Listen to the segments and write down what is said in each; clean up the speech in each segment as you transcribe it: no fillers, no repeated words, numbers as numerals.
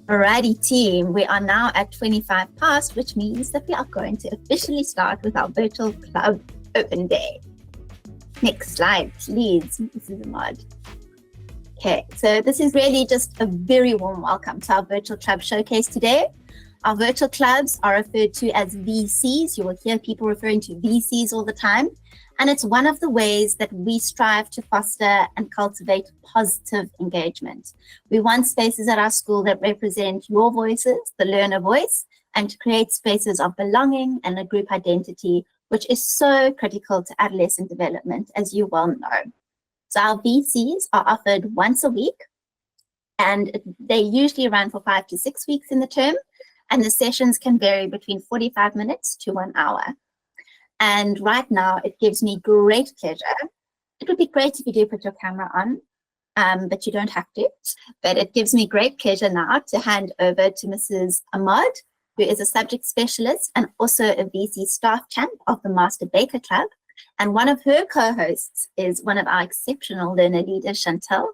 Alrighty team, we are now at 25 past, which means that we are going to officially start with our virtual club open day. Next slide, please, Mrs. Ahmad. Okay, so this is really just a very warm welcome to our virtual club showcase today. Our virtual clubs are referred to as VCs. You will hear people referring to VCs all the time. And it's one of the ways that we strive to foster and cultivate positive engagement. We want spaces at our school that represent your voices, the learner voice, and to create spaces of belonging and a group identity, which is so critical to adolescent development, as you well know. So our VCs are offered once a week, and they usually run for 5 to 6 weeks in the term, and the sessions can vary between 45 minutes to 1 hour. And right now, it gives me great pleasure. It would be great if you do put your camera on, but you don't have to. But it gives me great pleasure now to hand over to Mrs. Ahmad, who is a subject specialist and also a VC staff champ of the Master Baker Club. And one of her co-hosts is one of our exceptional learner leaders, Chantel.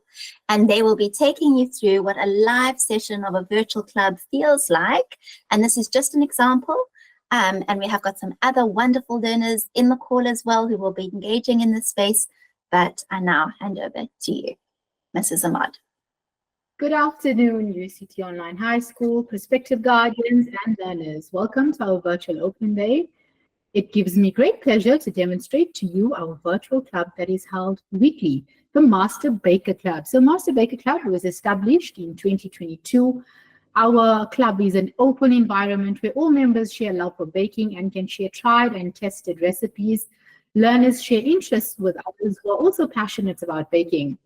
And they will be taking you through what a live session of a virtual club feels like. And this is just an example. And we have got some other wonderful learners in the call as well who will be engaging in this space. But I now hand over to you, Mrs. Ahmad. Good afternoon, UCT Online High School, prospective guardians and learners. Welcome to our virtual open day. It gives me great pleasure to demonstrate to you our virtual club that is held weekly, the Master Baker Club. So Master Baker Club was established in 2022. Our club is an open environment where all members share love for baking and can share tried and tested recipes. Learners share interests with others who are also passionate about baking.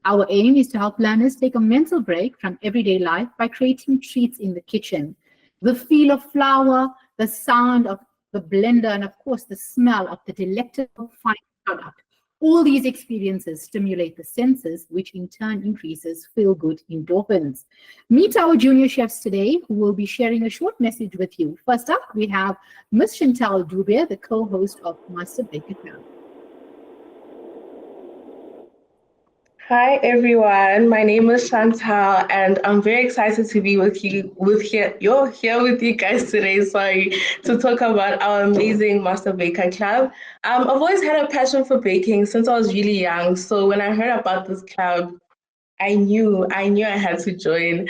Our aim is to help learners take a mental break from everyday life by creating treats in the kitchen. The feel of flour, the sound of the blender, and of course the smell of the delectable fine product. All these experiences stimulate the senses, which in turn increases feel-good endorphins. Meet our junior chefs today, who will be sharing a short message with you. First up, we have Ms. Chantal Dubé, the co-host of Master Baker Club. Hi everyone, my name is Chantal and I'm very excited to be you're here with you guys today, to talk about our amazing Master Baker Club. I've always had a passion for baking since I was really young, so when I heard about this club, I knew I had to join.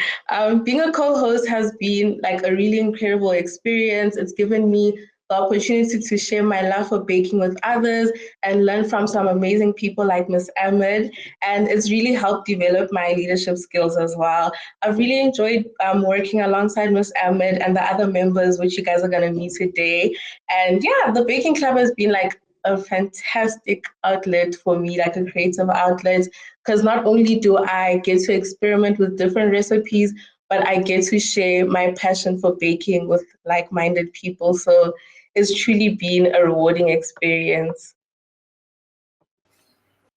Being a co-host has been like a really incredible experience. It's given me the opportunity to share my love for baking with others and learn from some amazing people like Miss Ahmed. And it's really helped develop my leadership skills as well. I've really enjoyed working alongside Miss Ahmed and the other members, which you guys are going to meet today. And yeah, the baking club has been like a fantastic outlet for me, like a creative outlet, because not only do I get to experiment with different recipes, but I get to share my passion for baking with like-minded people. So it's truly been a rewarding experience.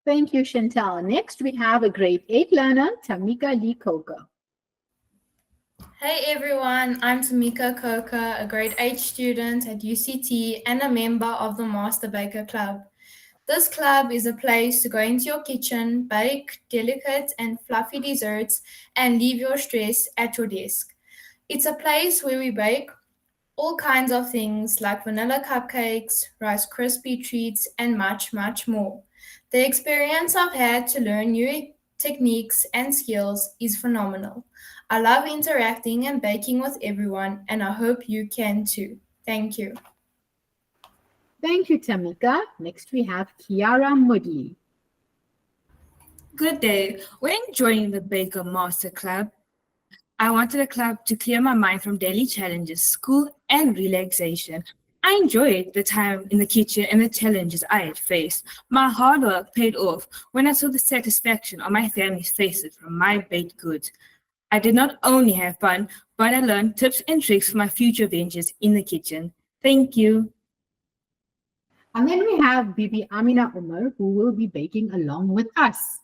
Thank you, Chantal. Next, we have a grade 8 learner, Tamika Lee Coker. Hey everyone, I'm Tamika Coker, a grade 8 student at UCT and a member of the Master Baker Club. This club is a place to go into your kitchen, bake delicate and fluffy desserts, and leave your stress at your desk. It's a place where we bake all kinds of things like vanilla cupcakes, Rice Krispie treats, and much, much more. The experience I've had to learn new techniques and skills is phenomenal. I love interacting and baking with everyone, and I hope you can too. Thank you. Thank you, Tamika. Next, we have Kiara Mudley. Good day. When joining the Baker Master Club, I wanted a club to clear my mind from daily challenges, school, and relaxation. I enjoyed the time in the kitchen and the challenges I had faced. My hard work paid off when I saw the satisfaction on my family's faces from my baked goods. I did not only have fun, but I learned tips and tricks for my future ventures in the kitchen. Thank you. And then we have Bibi Amina Umar, who will be baking along with us.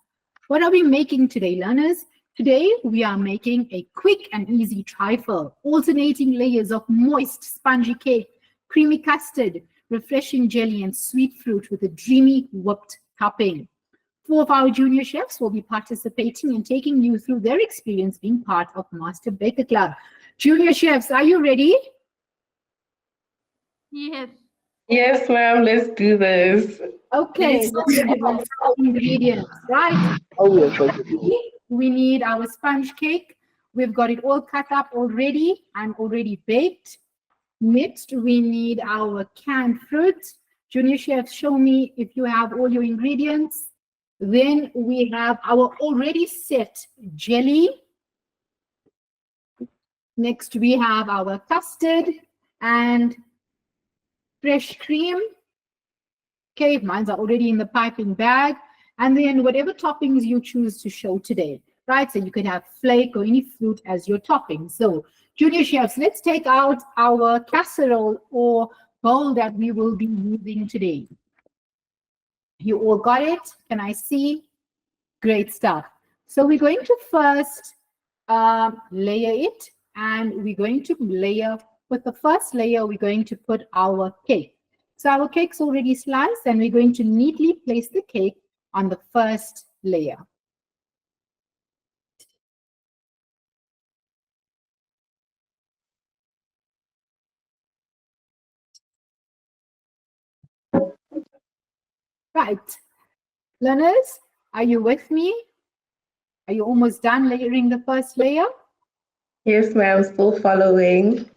What are we making today, learners? Today, we are making a quick and easy trifle, alternating layers of moist, spongy cake, creamy custard, refreshing jelly, and sweet fruit with a dreamy whipped topping. 4 of our junior chefs will be participating and taking you through their experience being part of Master Baker Club. Junior chefs, are you ready? Yes. Yes, ma'am, let's do this. Okay, let's give us ingredients, right? We need our sponge cake. We've got it all cut up already and already baked. Next, we need our canned fruit. Junior chefs, show me if you have all your ingredients. Then we have our already set jelly. Next, we have our custard and fresh cream. Okay, mine's are already in the piping bag. And then whatever toppings you choose to show today, right? So you could have flake or any fruit as your topping. So junior chefs, let's take out our casserole or bowl that we will be using today. You all got it? Can I see? Great stuff. So we're going to first layer it, and we're going to layer, with the first layer, we're going to put our cake. So our cake's already sliced, and we're going to neatly place the cake on the first layer. Right. Learners, are you with me? Are you almost done layering the first layer? Yes, ma'am, still following.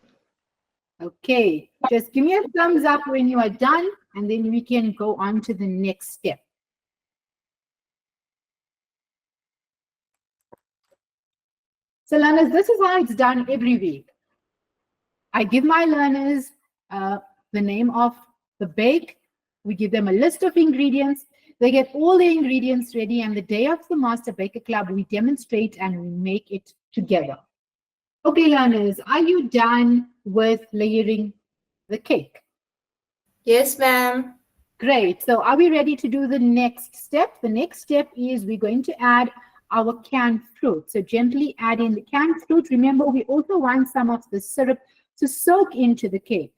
Okay, just give me a thumbs up when you are done, and then we can go on to the next step. So learners, this is how it's done every week. I give my learners the name of the bake. We give them a list of ingredients. They get all the ingredients ready, and the day of the Master Baker Club, we demonstrate and we make it together. Okay, learners, are you done with layering the cake? Yes, ma'am. Great. So are we ready to do the next step? The next step is we're going to add our canned fruit. So gently add in the canned fruit. Remember, we also want some of the syrup to soak into the cake.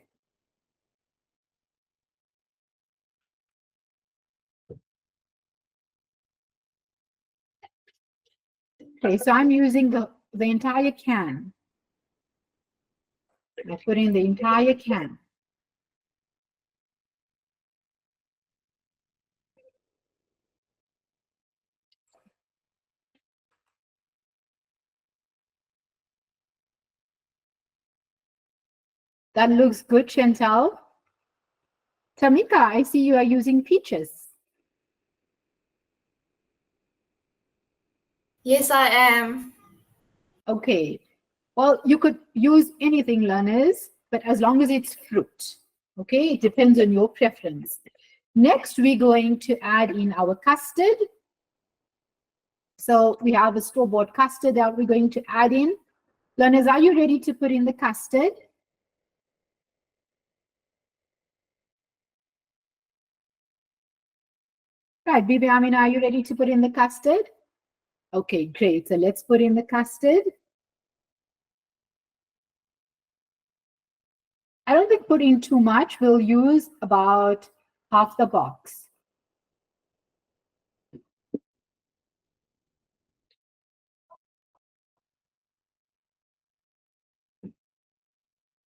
Okay, so I'm using the entire can. I put in the entire can. That looks good, Chantal. Tamika, I see you are using peaches. Yes, I am. Okay. Well, you could use anything, learners, but as long as it's fruit. Okay, it depends on your preference. Next, we're going to add in our custard. So we have a store-bought custard that we're going to add in. Learners, are you ready to put in the custard? Right, Bibi Amina, are you ready to put in the custard? Okay, great. So let's put in the custard. I don't think put in too much. We'll use about half the box.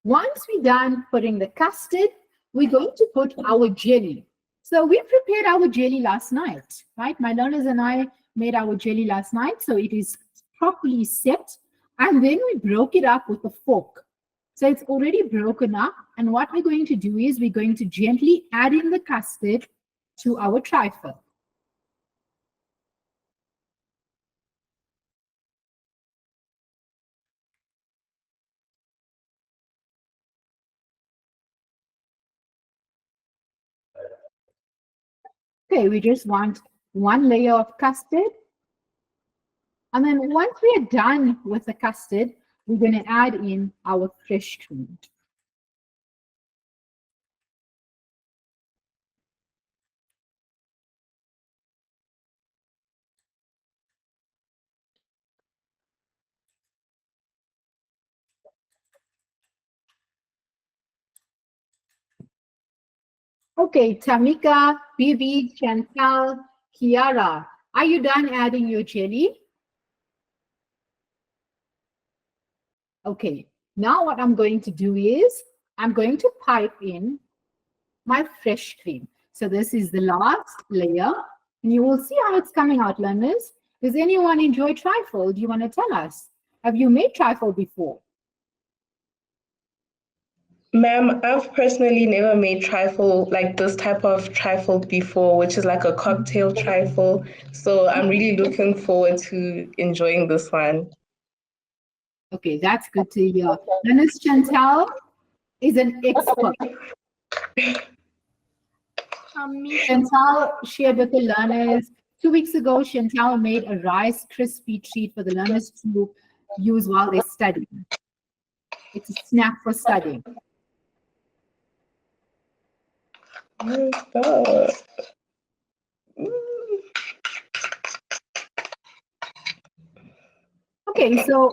Once we're done putting the custard, we're going to put our jelly. So we prepared our jelly last night, right? My learners and I made our jelly last night, so it is properly set. And then we broke it up with a fork. So it's already broken up. And what we're going to do is we're going to gently add in the custard to our trifle. Okay, we just want one layer of custard. And then once we are done with the custard, we're going to add in our fresh cream. Okay, Tamika, Bibi, Chantal, Kiara, Are you done adding your jelly? Okay, now what I'm going to do is I'm going to pipe in my fresh cream. So this is the last layer, and you will see how it's coming out, learners. Does anyone enjoy trifle? Do you want to tell us? Have you made trifle before? Ma'am, I've personally never made trifle, like this type of trifle before, which is like a cocktail trifle. So I'm really looking forward to enjoying this one. Okay, that's good to hear. Learners, Chantal is an expert. Chantal shared with the learners 2 weeks ago. Chantal made a Rice Krispie treat for the learners to use while they study. It's a snack for studying. Okay, so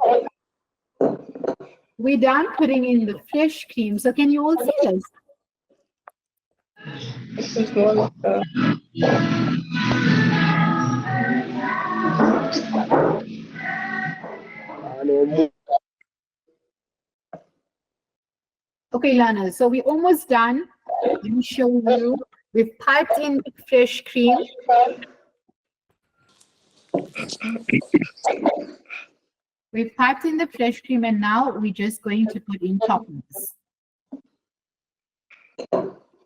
we're done putting in the fresh cream. So can you all see this? Okay, learners, so we're almost done. Let me show you. We've piped in fresh cream. We've piped in the fresh cream, and now we're just going to put in toppings.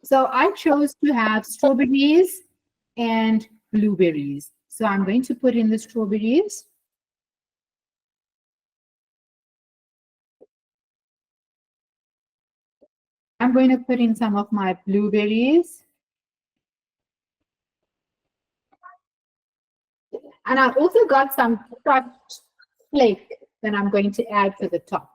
So I chose to have strawberries and blueberries. So I'm going to put in the strawberries. I'm going to put in some of my blueberries. And I've also got some crushed flake that I'm going to add to the top.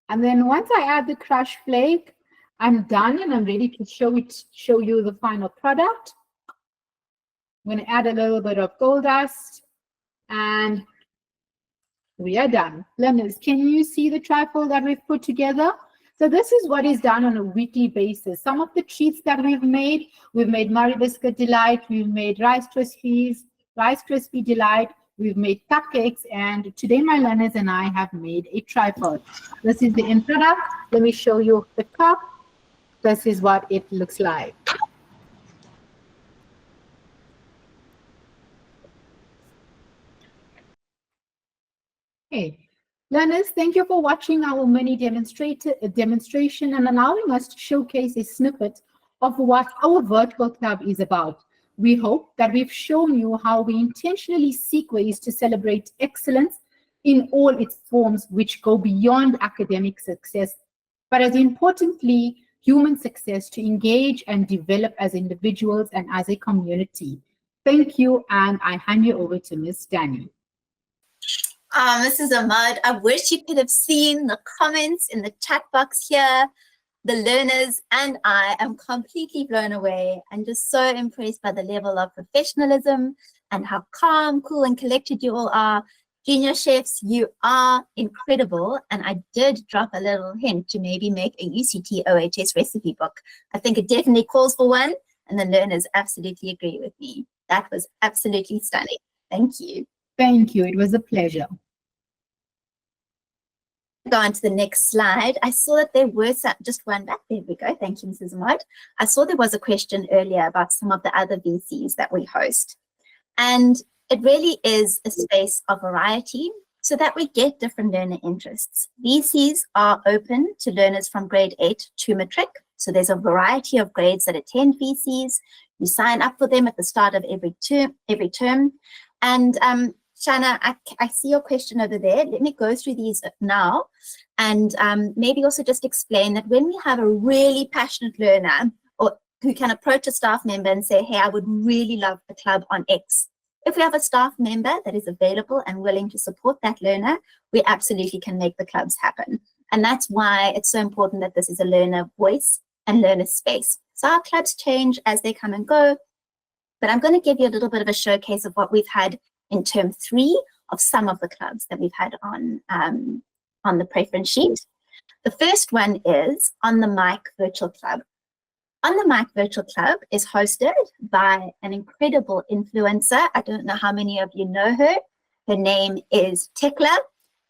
And then once I add the crushed flake, I'm done and I'm ready to show you the final product. I'm going to add a little bit of gold dust and we are done. Learners, can you see the trifle that we've put together? So this is what is done on a weekly basis. Some of the treats that we've made Murray Biscuit Delight, we've made Rice Krispies, Rice Krispie Delight, we've made cupcakes, and today my learners and I have made a trifle. This is the end product. Let me show you the top. This is what it looks like. Okay, learners, thank you for watching our mini demonstration and allowing us to showcase a snippet of what our virtual club is about. We hope that we've shown you how we intentionally seek ways to celebrate excellence in all its forms, which go beyond academic success, but as importantly, human success to engage and develop as individuals and as a community. Thank you, and I hand you over to Ms. Danny. Mrs. Ahmad, I wish you could have seen the comments in the chat box here. The learners and I am completely blown away and just so impressed by the level of professionalism and how calm, cool, and collected you all are. Junior chefs, you are incredible. And I did drop a little hint to maybe make a UCT OHS recipe book. I think it definitely calls for one, and the learners absolutely agree with me. That was absolutely stunning. Thank you. Thank you. It was a pleasure. Go on to the next slide. I saw that there were some, just one back. There we go. Thank you, Mrs. Ahmad. I saw there was a question earlier about some of the other VCs that we host. And it really is a space of variety so that we get different learner interests. VCs are open to learners from grade 8 to matric. So there's a variety of grades that attend VCs. You sign up for them at the start of every term. And Shana, I see your question over there. Let me go through these now and maybe also just explain that when we have a really passionate learner or who can approach a staff member and say, hey, I would really love a club on X. If we have a staff member that is available and willing to support that learner, we absolutely can make the clubs happen. And that's why it's so important that this is a learner voice and learner space. So our clubs change as they come and go, but I'm going to give you a little bit of a showcase of what we've had in term 3 of some of the clubs that we've had on on the preference sheet. The first one is On the Mic Virtual Club. On the Mic Virtual Club is hosted by an incredible influencer. I don't know how many of you know her. Her name is Tekla,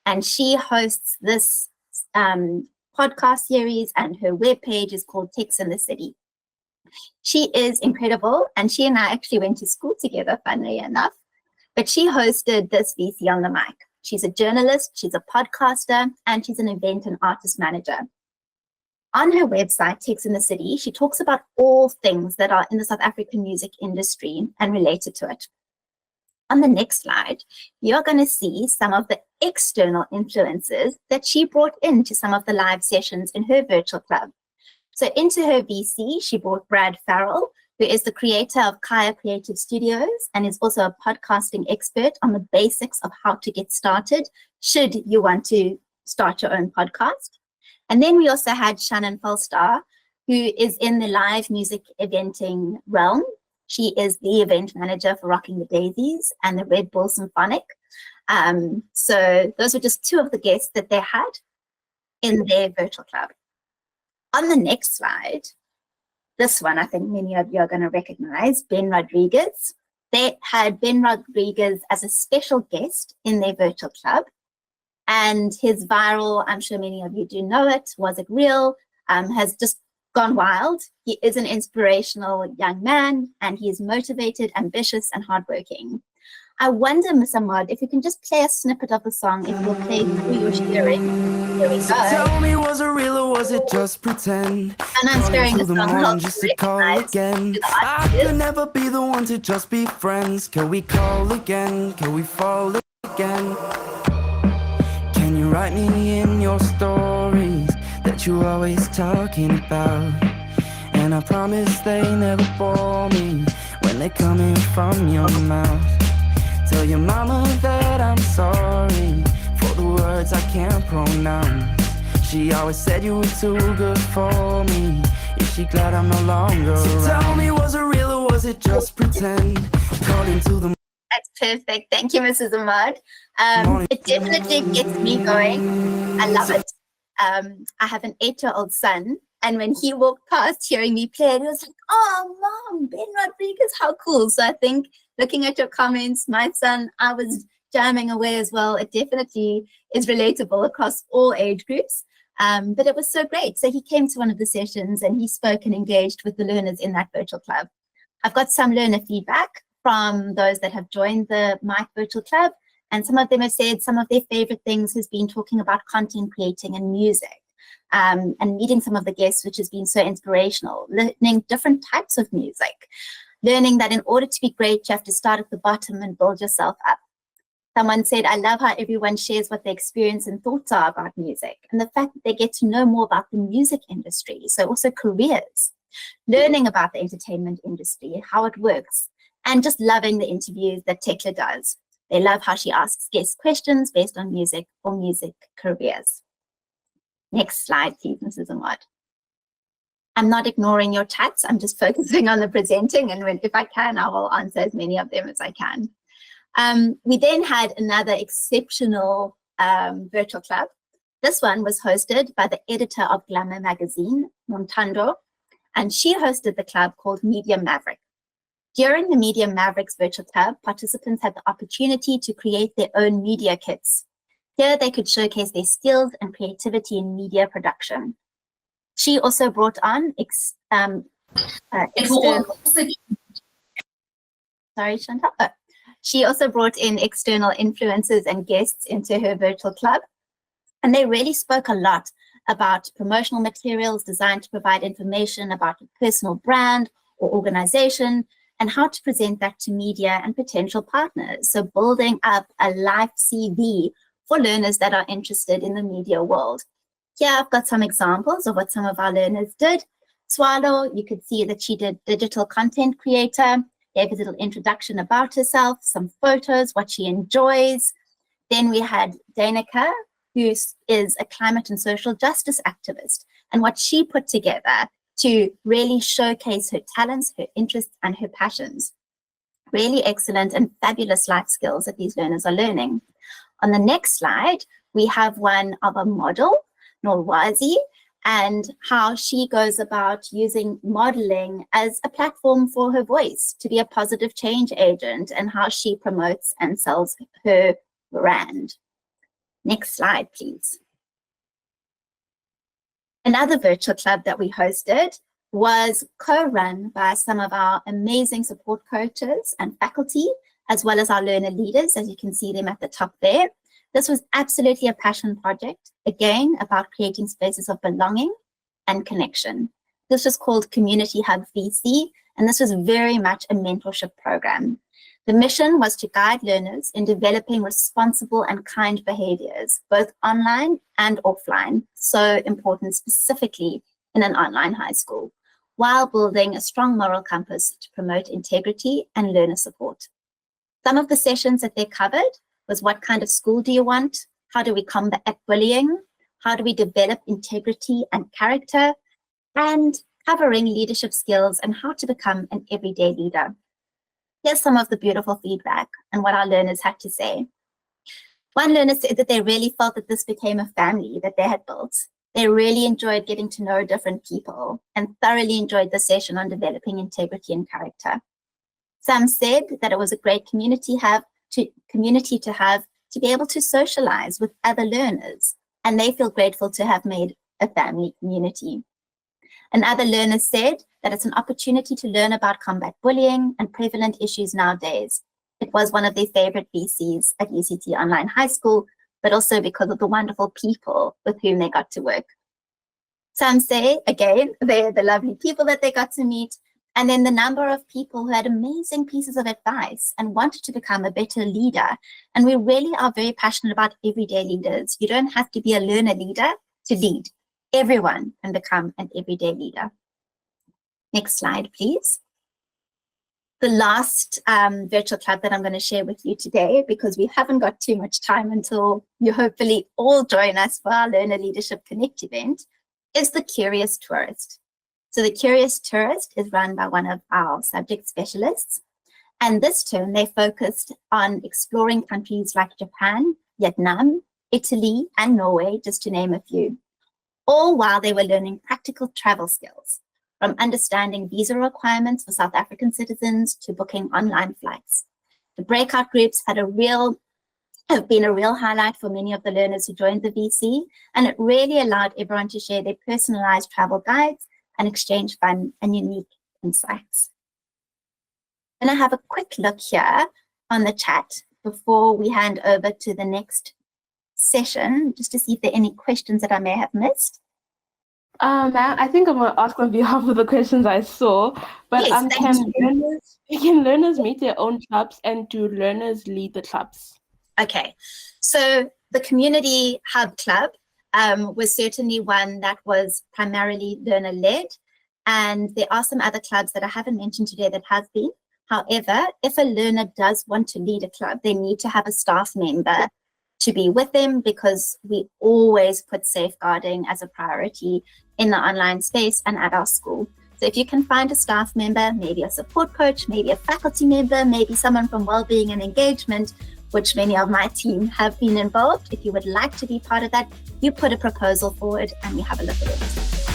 and she hosts this podcast series, and her webpage is called Techs in the City. She is incredible, and she and I actually went to school together, funnily enough. But she hosted this VC on the Mic. She's a journalist, she's a podcaster, and she's an event and artist manager. On her website, Techs in the City, she talks about all things that are in the South African music industry and related to it. On the next slide, you're going to see some of the external influencers that she brought into some of the live sessions in her virtual club. So into her VC, she brought Brad Farrell, who is the creator of Kaya Creative Studios and is also a podcasting expert on the basics of how to get started should you want to start your own podcast. And then we also had Shannon Falstar, who is in the live music eventing realm. She is the event manager for Rocking the Daisies and the Red Bull Symphonic. So those were just two of the guests that they had in their virtual club. On the next slide, this one I think many of you are going to recognize, Ben Rodriguez. They had Ben Rodriguez as a special guest in their virtual club. And his viral, I'm sure many of you do know it, Was It Real, has just gone wild. He is an inspirational young man, and he is motivated, ambitious, and hardworking. I wonder, Miss Ahmad, if you can just play a snippet of the song, it will play through your sharing. Here we go. Tell me, was it real or was it just pretend? And I'm sharing the song helps Just to to call recognize again. who the I artist could is. never be the one to just be friends. Can we call again? Can we fall again? Can you write me in your stories that you're always talking about? And I promise they never bore me when they're coming from your mouth. Tell your mama that I'm sorry for the words I can't pronounce. She always said you were too good for me. Is she glad I'm no longer around? Tell me, was it real or was it just pretend? According to the That's perfect. Thank you, Mrs. Ahmad. It definitely gets me going. I love it. I have an 8-year-old son, and when he walked past hearing me play, he was like, "Oh, Mom, Ben Rodriguez, how cool." So I think looking at your comments, my son, I was jamming away as well. It definitely is relatable across all age groups. But it was so great. So he came to one of the sessions and he spoke and engaged with the learners in that virtual club. I've got some learner feedback from those that have joined the Mic Virtual Club, and some of them have said some of their favorite things has been talking about content creating and music, and meeting some of the guests, which has been so inspirational, learning different types of music, learning that in order to be great, you have to start at the bottom and build yourself up. Someone said, I love how everyone shares what their experience and thoughts are about music, and the fact that they get to know more about the music industry, so also careers, learning about the entertainment industry, how it works, and just loving the interviews that Tekla does. They love how she asks guest questions based on music or music careers. Next slide, please, Mrs. Ahmad. I'm not ignoring your chats. I'm just focusing on the presenting, and if I can, I will answer as many of them as I can. We then had another exceptional virtual club. This one was hosted by the editor of Glamour magazine, Montando, and she hosted the club called Media Maverick. During the Media Mavericks virtual club, participants had the opportunity to create their own media kits. Here they could showcase their skills and creativity in media production. She also brought on external... Sorry, Chantal. She also brought in external influencers and guests into her virtual club, and they really spoke a lot about promotional materials designed to provide information about a personal brand or organization, and how to present that to media and potential partners. So building up a life CV for learners that are interested in the media world. Here I've got some examples of what some of our learners did. Swallow, you could see that she did digital content creator, gave a little introduction about herself, some photos, what she enjoys. Then we had Danica, who is a climate and social justice activist, and what she put together to really showcase her talents, her interests, and her passions. Really excellent and fabulous life skills that these learners are learning. On the next slide, We have one of a model, Norwazi, and how she goes about using modeling as a platform for her voice to be a positive change agent, and how she promotes and sells her brand. Next slide, please. Another virtual club that we hosted was co-run by some of our amazing support coaches and faculty, as well as our learner leaders, as you can see them at the top there. This was absolutely a passion project, again, about creating spaces of belonging and connection. This was called Community Hub VC, and this was very much a mentorship program. The mission was to guide learners in developing responsible and kind behaviors, both online and offline, so important specifically in an online high school, while building a strong moral compass to promote integrity and learner support. Some of the sessions that they covered was what kind of school do you want? How do we combat bullying? How do we develop integrity and character? And covering leadership skills and how to become an everyday leader. Here's some of the beautiful feedback and what our learners had to say. One learner said that they really felt that this became a family that they had built. They really enjoyed getting to know different people and thoroughly enjoyed the session on developing integrity and character. Some said that it was a great community to have to be able to socialize with other learners, and they feel grateful to have made a family community. Another learner said that it's an opportunity to learn about combat bullying and prevalent issues nowadays. It was one of their favorite VCs at UCT Online High School, but also because of the wonderful people with whom they got to work. Some say, again, they're the lovely people that they got to meet, and then the number of people who had amazing pieces of advice and wanted to become a better leader. And we really are very passionate about everyday leaders. You don't have to be a learner leader to lead. Everyone can become an everyday leader. Next slide, please. The last virtual club that I'm going to share with you today, because we haven't got too much time until you hopefully all join us for our Learner Leadership Connect event, is the Curious Tourist. So the Curious Tourist is run by one of our subject specialists. And this term, they focused on exploring countries like Japan, Vietnam, Italy, and Norway, just to name a few, all while they were learning practical travel skills, from understanding visa requirements for South African citizens to booking online flights. The breakout groups have been a real highlight for many of the learners who joined the VC, and it really allowed everyone to share their personalized travel guides and exchange fun and unique insights. I'm going to have a quick look here on the chat before we hand over to the next session, just to see if there are any questions that I may have missed. Ma'am, I think I'm going to ask on behalf of the questions I saw, but Yes, can learners meet their own clubs, and do learners lead the clubs? Okay, so the Community Hub Club was certainly one that was primarily learner-led, and there are some other clubs that I haven't mentioned today that have been. However, if a learner does want to lead a club, they need to have a staff member to be with them, because we always put safeguarding as a priority in the online space and at our school. So if you can find a staff member, maybe a support coach, maybe a faculty member, maybe someone from wellbeing and engagement, which many of my team have been involved. If you would like to be part of that, you put a proposal forward and we have a look at it.